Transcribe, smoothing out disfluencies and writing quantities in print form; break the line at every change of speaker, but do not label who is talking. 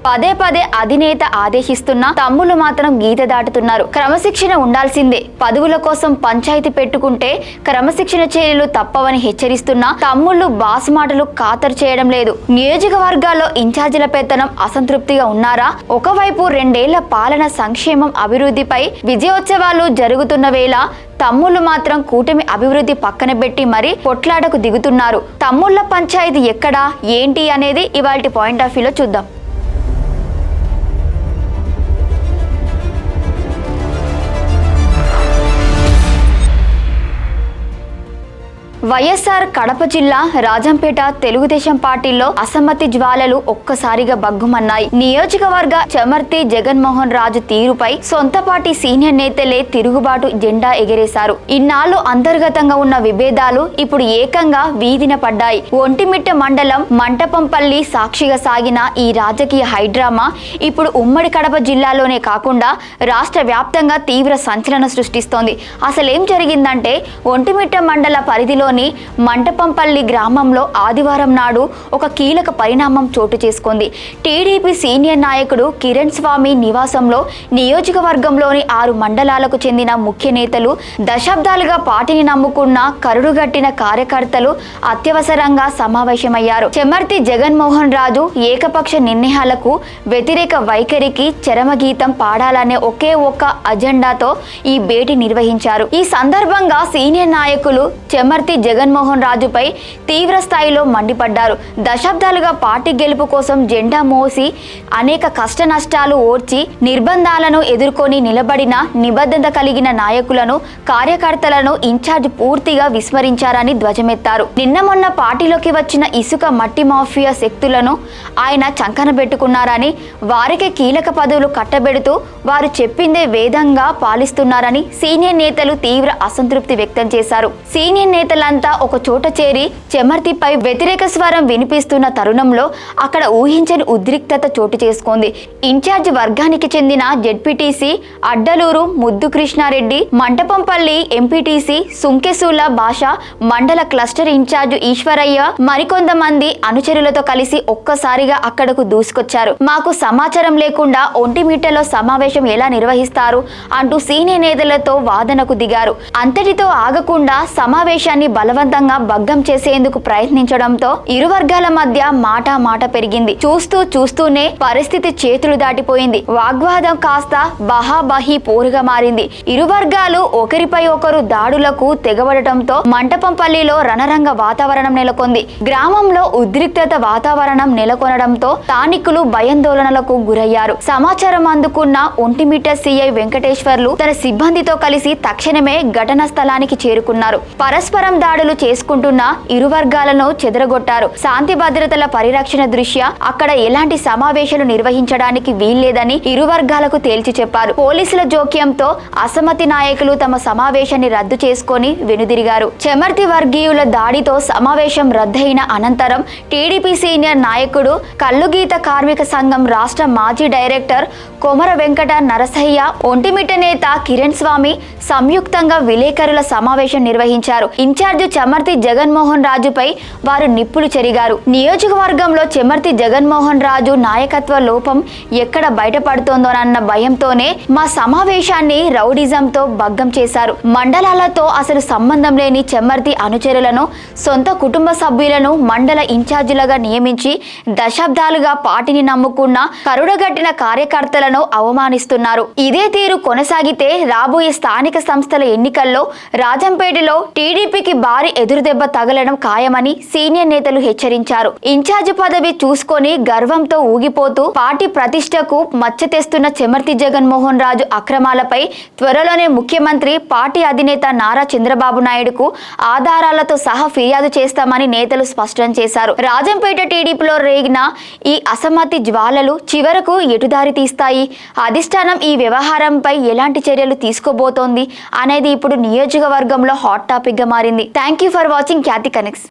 పదే పదే అధినేత ఆదేశిస్తున్నా తమ్ముళ్ళు మాత్రం గీత దాటుతున్నారు. క్రమశిక్షణ ఉండాల్సిందే, పదవుల కోసం పంచాయతీ పెట్టుకుంటే క్రమశిక్షణ చర్యలు తప్పవని హెచ్చరిస్తున్నా తమ్ముళ్ళు బాస్ మాటలు ఖాతరు చేయడం లేదు. నియోజకవర్గాల్లో ఇన్ఛార్జీల పెత్తనం అసంతృప్తిగా ఉన్నారా? ఒకవైపు 2 ఏళ్ల పాలన, సంక్షేమం, అభివృద్ధిపై విజయోత్సవాలు జరుగుతున్న వేళ తమ్ముళ్ళు మాత్రం కూటమి అభివృద్ధి పక్కన పెట్టి మరీ పొట్లాటకు దిగుతున్నారు. తమ్ముళ్ళ పంచాయతీ ఎక్కడా, ఏంటి అనేది ఇవాల్టి పాయింట్ ఆఫ్ వ్యూలో చూద్దాం. వైఎస్ఆర్ కడప జిల్లా రాజంపేట తెలుగుదేశం పార్టీలో అసమ్మతి జ్వాలలు ఒక్కసారిగా బగ్గుమన్నాయి. నియోజకవర్గ చెమర్తి జగన్మోహన్ రాజు తీరుపై సొంత పార్టీ సీనియర్ నేతలే తిరుగుబాటు జెండా ఎగరేశారు. ఇన్నాళ్లు అంతర్గతంగా ఉన్న విభేదాలు ఇప్పుడు ఏకంగా వీధిన పడ్డాయి. ఒంటిమిట్ట మండలం మంటపంపల్లి సాక్షిగా సాగిన ఈ రాజకీయ హైడ్రామా ఇప్పుడు ఉమ్మడి కడప జిల్లాలోనే కాకుండా రాష్ట్ర వ్యాప్తంగా తీవ్ర సంచలనం సృష్టిస్తోంది. అసలేం జరిగిందంటే ఒంటిమిట్ట మండల పరిధిలో మంటపంపల్లి గ్రామంలో ఆదివారం నాడు ఒక కీలక పరిణామం చోటు చేసుకుంది. టీడీపీ సీనియర్ నాయకుడు కిరణ్ స్వామి నివాసంలో నియోజకవర్గంలోని 6 మండలాలకు చెందిన ముఖ్య నేతలు, దశాబ్దాలుగా పార్టీని నమ్ముకున్న కరుడుగట్టిన కార్యకర్తలు అత్యవసరంగా సమావేశమయ్యారు. చెమర్తి జగన్మోహన్ రాజు ఏకపక్ష నిర్ణయాలకు వ్యతిరేక వైఖరికి చరమగీతం పాడాలనే ఒకే ఒక్క అజెండాతో ఈ భేటీ నిర్వహించారు. ఈ సందర్భంగా సీనియర్ నాయకులు చెమర్తి జగన్మోహన్ రాజుపై తీవ్ర స్థాయిలో మండిపడ్డారు. దశాబ్దాలుగా పార్టీ గెలుపు కోసం జెండా మోసి అనేక కష్ట నష్టాలు ఓర్చి నిర్బంధాలను ఎదుర్కొని నిలబడిన నిబద్ధత కలిగిన నాయకులను, కార్యకర్తలను ఇన్ఛార్జ్ పూర్తిగా విస్మరించారని ధ్వజమెత్తారు. నిన్న మొన్న పార్టీలోకి వచ్చిన ఇసుక మట్టి మాఫియా శక్తులను ఆయన చంకన పెట్టుకున్నారని, వారికి కీలక పదవులు కట్టబెడుతూ వారు చెప్పిందే వేదంగా పాలిస్తున్నారని సీనియర్ నేతలు తీవ్ర అసంతృప్తి వ్యక్తం చేశారు. సీనియర్ నేతలంతా ఒక చోట చేరి చెమర్తిపై వ్యతిరేక స్వరం వినిపిస్తున్న తరుణంలో అక్కడ ఊహించని ఉద్రిక్తత చోటు చేసుకుంది. ఇన్ఛార్జ్ వర్గానికి చెందిన జెడ్పీటీసీ అడ్డలూరు ముద్దు కృష్ణారెడ్డి, మంటపంపల్లి ఎంపీటీసీ సుంకెసూల భాష, మండల క్లస్టర్ ఇన్ఛార్జ్ ఈశ్వరయ్య మరికొంతమంది అనుచరులతో కలిసి ఒక్కసారిగా అక్కడకు దూసుకొచ్చారు. మాకు సమాచారం లేకుండా ఒంటిమిట్టలో సమావేశం ఎలా నిర్వహిస్తారు అంటూ సీనియర్ నేతలతో వాదనకు దిగారు. అంతటితో ఆగకుండా సమావేశాన్ని బలవంతంగా భగ్నం చేసేందుకు ప్రయత్నించడంతో ఇరు వర్గాల మధ్య మాట పెరిగింది. చూస్తూనే పరిస్థితి చేతులు దాటిపోయింది. వాగ్వాదం కాస్త బహాబహి పోరుగా మారింది. ఇరు వర్గాలు ఒకరిపై ఒకరు దాడులకు తెగబడటంతో మంటపంపల్లిలో రణరంగ వాతావరణం నెలకొంది. గ్రామంలో ఉద్రిక్తత వాతావరణం నెలకొనడంతో స్థానికులు భయాందోళనలకు గురయ్యారు. సమాచారం అందుకున్న ఒంటిమిట్ట సిఐ వెంకటేశ్వర్లు తన సిబ్బందితో కలిసి తక్షణమే ఘటనా స్థలానికి చేరుకున్నారు. పరస్పరం దాడులు చేసుకుంటున్న ఇరు వర్గాలను చెదరగొట్టారు. శాంతి భద్రతల పరిరక్షణ దృష్ట్యా అక్కడ ఎలాంటి సమావేశాలు నిర్వహించడానికి వీల్లేదని ఇరు వర్గాలకు తేల్చి చెప్పారు. పోలీసుల జోక్యంతో అసమ్మతి నాయకులు తమ సమావేశాన్ని రద్దు చేసుకొని వెనుదిరిగారు. చెమర్తి వర్గీయుల దాడితో సమావేశం రద్దయిన అనంతరం టీడీపీ సీనియర్ నాయకుడు, కల్లుగీత కార్మిక సంఘం రాష్ట్ర మాజీ డైరెక్టర్ కొమర వెంకట నరసయ్య, ఒంటిమిట్ట నేత కిరణ్ స్వామి సంయుక్తంగా విలేకరుల సమావేశం నిర్వహించారు. ఇన్ఛార్జ్ చెమర్తి జగన్మోహన్ రాజుపై వారు నిప్పులు చెరిగారు. నియోజకవర్గంలో చెమర్తి జగన్మోహన్ రాజు నాయకత్వ లోపం ఎక్కడ బయటపడుతోందోనన్న భయంతోనే మా సమావేశాన్ని రౌడిజంతో భగ్నం చేశారు. మండలాలతో అసలు సంబంధం లేని చెమర్తి అనుచరులను, సొంత కుటుంబ సభ్యులను మండల ఇన్ఛార్జీలుగా నియమించి దశాబ్దాలుగా పార్టీని నమ్ముకున్న కరుడగట్టిన కార్యకర్తలను అవమానిస్తున్నారు. ఇదే తీరు కొనసాగితే రాబోయే స్థానిక సంస్థల ఎన్నికల్లో రాజంపేటలో టీడీపీకి భారీ ఎదురుదెబ్బ తగలడం ఖాయమని సీనియర్ నేతలు హెచ్చరించారు. ఇన్ఛార్జ్ పదవి చూసుకొని గర్వంతో ఊగిపోతూ పార్టీ ప్రతిష్టకు మచ్చ తెస్తున్న చెమర్తి జగన్మోహన్ రాజు అక్రమాలపై త్వరలోనే ముఖ్యమంత్రి, పార్టీ అధినేత నారా చంద్రబాబు నాయుడుకు ఆధారాలతో సహా ఫిర్యాదు చేస్తామని నేతలు స్పష్టం చేశారు. రాజంపేట టీడీపీలో రేగిన ఈ అసమ్మతి జ్వాలలు చివరకు ఎటుదారి తీస్తాయి? అధిష్టానం ఈ వ్యవహారంపై ఎలాంటి చర్యలు తీసుకోబోతోంది అనేది ఇప్పుడు నియోజకవర్గంలో హాట్ టాపిక్ గా మారింది. Thank you for watching Khyati connects.